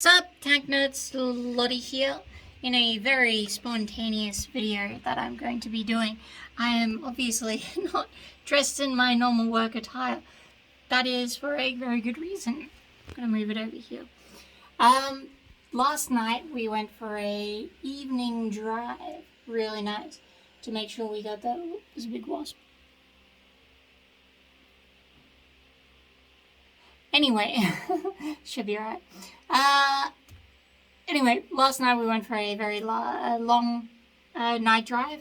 What's up, Tank Nerds? Lottie here. In a very spontaneous video that I'm going to be doing, I am obviously not dressed in my normal work attire. That is for a very good reason. I'm going to move it over here. Last night we went for a evening drive. Really nice. To make sure we got that. Oh, there's a big wasp. Anyway, should be right. Anyway, last night we went for a very long night drive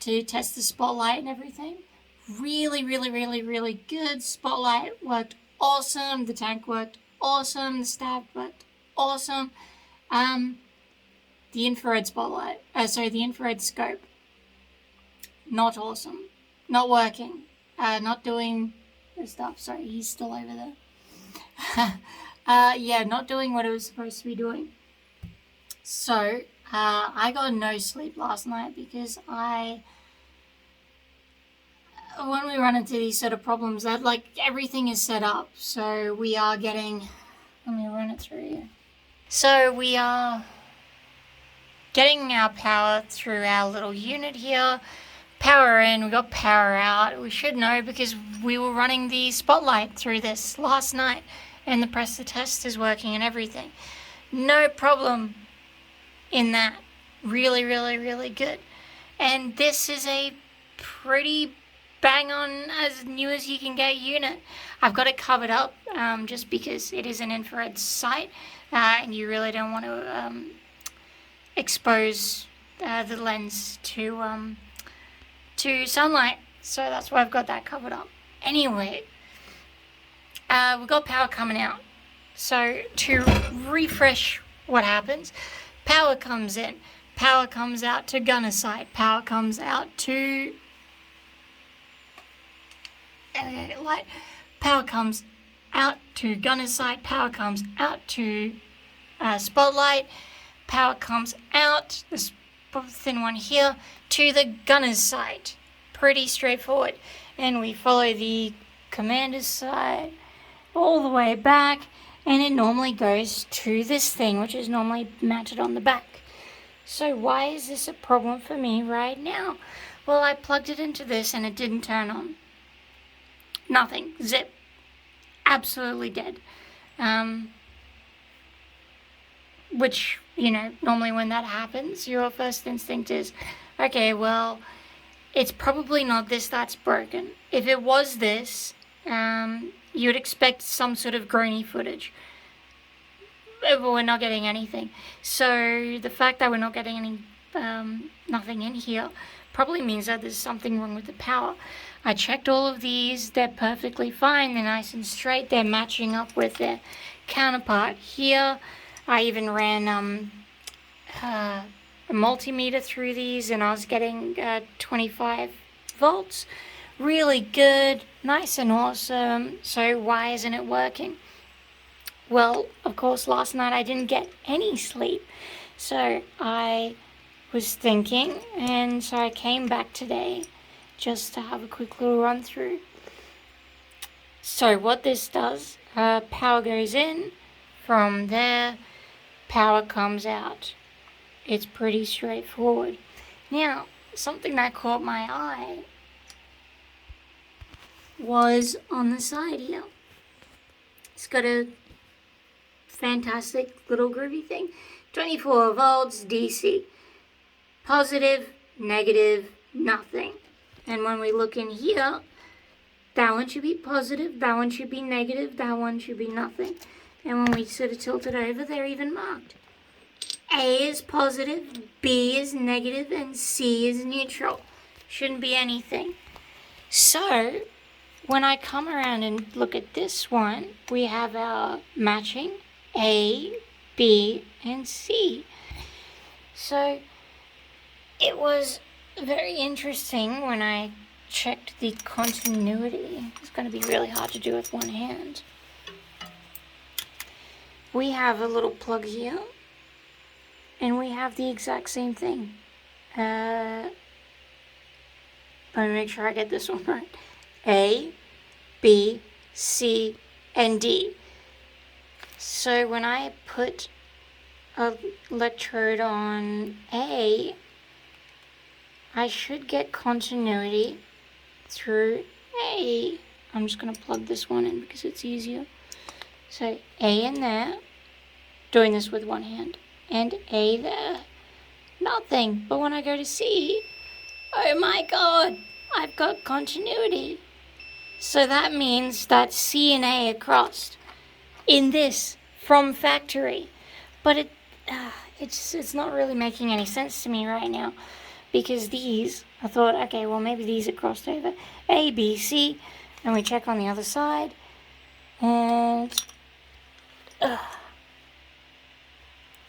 to test the spotlight and everything. Really good. Spotlight worked awesome. The tank worked awesome. The stab worked awesome. The infrared spotlight, the infrared scope, not awesome. Not working. Not doing the stuff. Sorry, he's still over there. Not doing what it was supposed to be doing. So, I got no sleep last night because when we run into these sort of problems, that everything is set up. So we are getting, let me run it through here. So we are getting our power through our little unit here. Power in, we got power out. We should know because we were running the spotlight through this last night and the press to test is working and everything. No problem in that. Really good. And this is a pretty bang on as new as you can get unit. I've got it covered up just because it is an infrared sight and you really don't want to expose the lens to sunlight, so that's why I've got that covered up. Anyway, we've got power coming out. So to refresh what happens, power comes in, power comes out to gunner sight, power comes out to light, power comes out to gunner sight, power comes out to spotlight, power comes out, this thin one here, to the gunner's sight. Pretty straightforward. And we follow the commander's sight all the way back, and it normally goes to this thing, which is normally mounted on the back. So why is this a problem for me right now? Well, I plugged it into this and it didn't turn on. Nothing. Zip. Absolutely dead. Which, normally when that happens, your first instinct is, okay, well, it's probably not this that's broken. If it was this, you'd expect some sort of grainy footage. But we're not getting anything. So the fact that we're not getting any nothing in here probably means that there's something wrong with the power. I checked all of these. They're perfectly fine. They're nice and straight. They're matching up with their counterpart here. I even ran a multimeter through these and I was getting 25 volts. Really good, nice and awesome. So why isn't it working? Well, of course, last night I didn't get any sleep. So I was thinking, and so I came back today just to have a quick little run through. So what this does, power goes in, from there, power comes out. It's pretty straightforward. Now, something that caught my eye was on the side here. It's got a fantastic little groovy thing. 24 volts DC. Positive, negative, nothing. And when we look in here, that one should be positive, that one should be negative, that one should be nothing. And when we sort of tilt it over, they're even marked. A is positive, B is negative, and C is neutral. Shouldn't be anything. So, when I come around and look at this one, we have our matching A, B, and C. So, it was very interesting when I checked the continuity. It's going to be really hard to do with one hand. We have a little plug here, and we have the exact same thing. Let me make sure I get this one right. A, B, C, and D. So when I put electrode on A, I should get continuity through A. I'm just going to plug this one in because it's easier. So A in there, doing this with one hand, and A there. Nothing. But when I go to C, oh my god, I've got continuity. So that means that C and A are crossed in this from factory. But it's not really making any sense to me right now, because these, I thought, okay, well maybe these are crossed over. A, B, C, and we check on the other side, and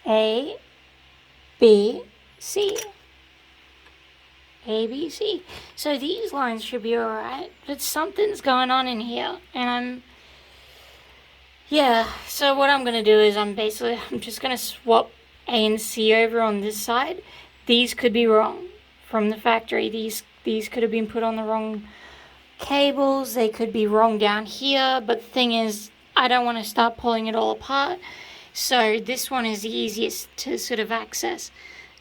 A, B, C. A, B, C. So these lines should be alright, but something's going on in here, and so what I'm going to do is I'm just going to swap A and C over on this side. These could be wrong from the factory. These could have been put on the wrong cables. They could be wrong down here, but the thing is, I don't want to start pulling it all apart. So this one is the easiest to sort of access.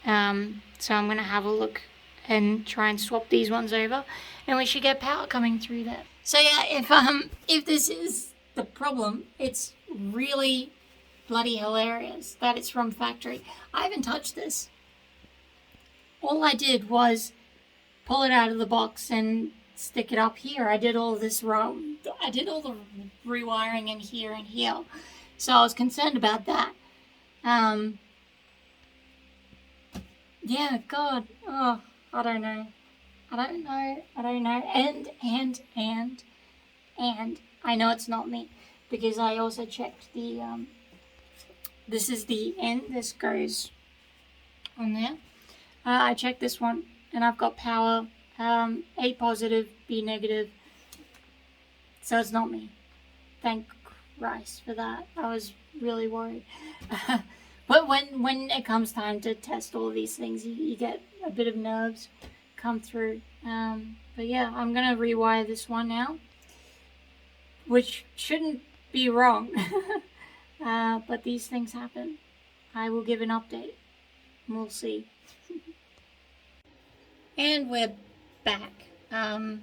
So I'm going to have a look and try and swap these ones over, and we should get power coming through there. So yeah, if this is the problem, it's really bloody hilarious that it's from factory. I haven't touched this. All I did was pull it out of the box and stick it up here. I did all this wrong. I did all the rewiring in here and here. So I was concerned about that. Yeah, God. Oh, I don't know. And I know it's not me, because I also checked the, this is the end. This goes on there. I checked this one, and I've got power, A positive, B negative. So it's not me. Thank Christ for that. I was really worried. But when it comes time to test all these things, you get a bit of nerves come through. But yeah, I'm going to rewire this one now, which shouldn't be wrong. But these things happen. I will give an update. We'll see. And we're back. I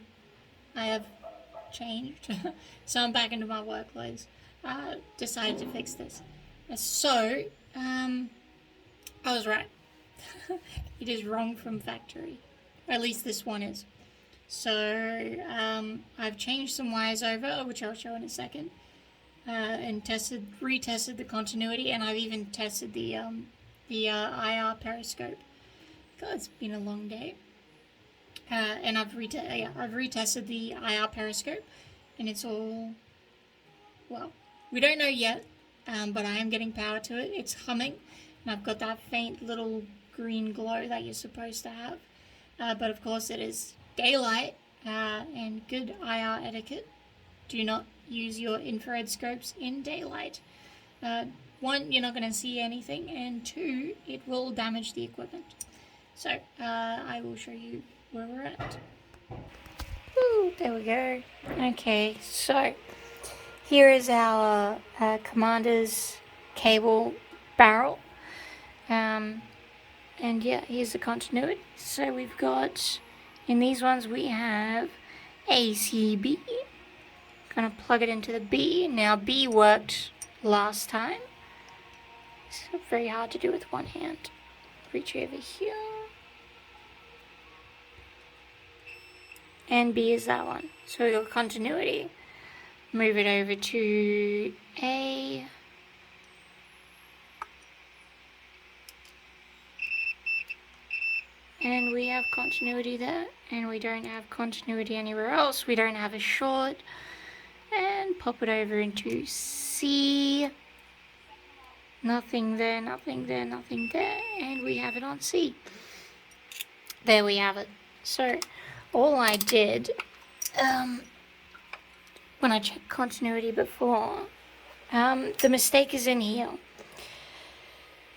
have changed. So I'm back into my work clothes. Decided to fix this. So, I was right. It is wrong from factory. Or at least this one is. So, I've changed some wires over, which I'll show in a second. And retested the continuity, and I've even tested the IR periscope. God, it's been a long day. And I've retested the IR periscope, and it's all, well, we don't know yet, but I am getting power to it. It's humming, and I've got that faint little green glow that you're supposed to have. But of course it is daylight, and good IR etiquette. Do not use your infrared scopes in daylight. One, you're not going to see anything, and two, it will damage the equipment. So, I will show you where we're at. Ooh, there we go. Okay, so here is our commander's cable barrel. And yeah, here's the continuity. So we've got, in these ones we have ACB. Gonna plug it into the B. Now B worked last time. It's very hard to do with one hand. Reach over here. And B is that one. So we got continuity. Move it over to A. And we have continuity there. And we don't have continuity anywhere else. We don't have a short. And pop it over into C. Nothing there, nothing there, nothing there. And we have it on C. There we have it. So all I did, when I checked continuity before, the mistake is in here.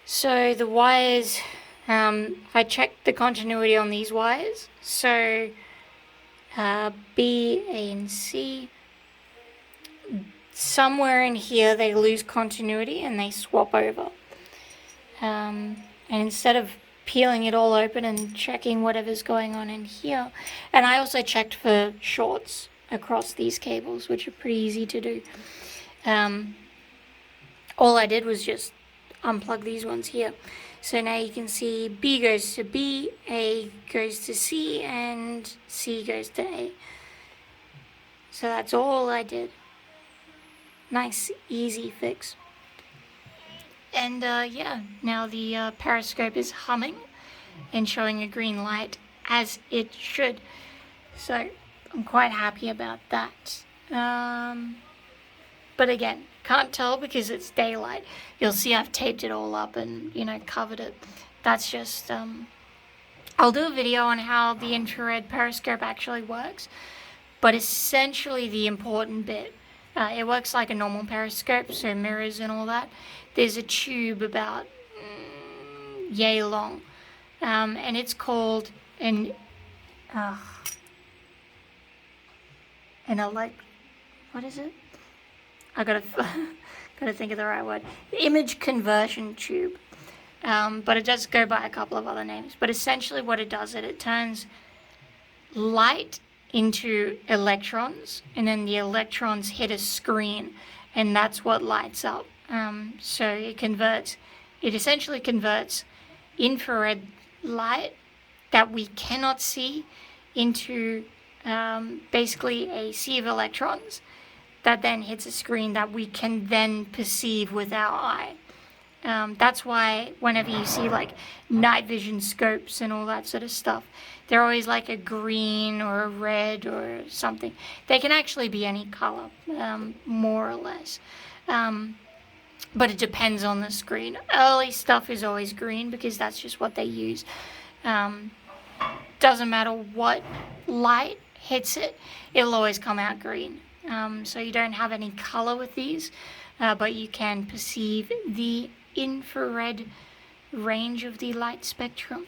So the wires, I checked the continuity on these wires. So B, A, and C, somewhere in here they lose continuity and they swap over. And instead of peeling it all open and checking whatever's going on in here, and I also checked for shorts across these cables, which are pretty easy to do. All I did was just unplug these ones here. So now you can see B goes to B, A goes to C, and C goes to A. So that's all I did. Nice, easy fix. And yeah, now the periscope is humming and showing a green light as it should. So I'm quite happy about that. But again, can't tell because it's daylight. You'll see I've taped it all up and, covered it. That's just, I'll do a video on how the infrared periscope actually works. But essentially the important bit, it works like a normal periscope, so mirrors and all that. There's a tube about yay long, and it's called what is it? I gotta think of the right word. Image conversion tube. But it does go by a couple of other names. But essentially what it does is it turns light into electrons, and then the electrons hit a screen, and that's what lights up. So it essentially converts infrared light that we cannot see into basically a sea of electrons that then hits a screen that we can then perceive with our eye. That's why whenever you see like night vision scopes and all that sort of stuff, they're always like a green or a red or something. They can actually be any color, more or less. But it depends on the screen. Early stuff is always green because that's just what they use. Doesn't matter what light hits it, it'll always come out green. So you don't have any color with these, but you can perceive the infrared range of the light spectrum.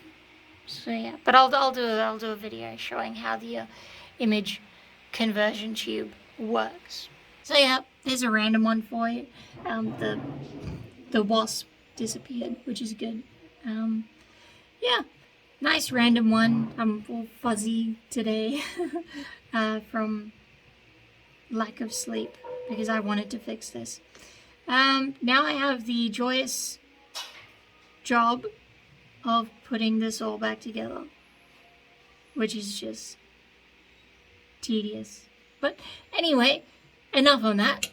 So yeah, but I'll do a video showing how the image conversion tube works. So yeah, there's a random one for you. The wasp disappeared, which is good. Yeah, nice random one. I'm all fuzzy today from lack of sleep because I wanted to fix this. Now I have the joyous job of putting this all back together, which is just tedious. But anyway, enough on that.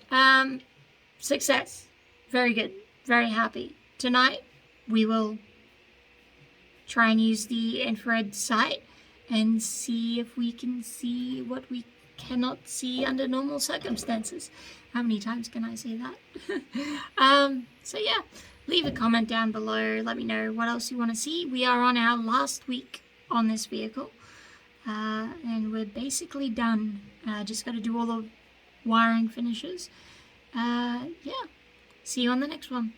Success. Very good. Very happy. Tonight we will try and use the infrared sight and see if we can see what we cannot see under normal circumstances. How many times can I say that? So yeah, leave a comment down below. Let me know what else you want to see. We are on our last week on this vehicle, and we're basically done. Just got to do all the wiring finishes. Yeah, see you on the next one.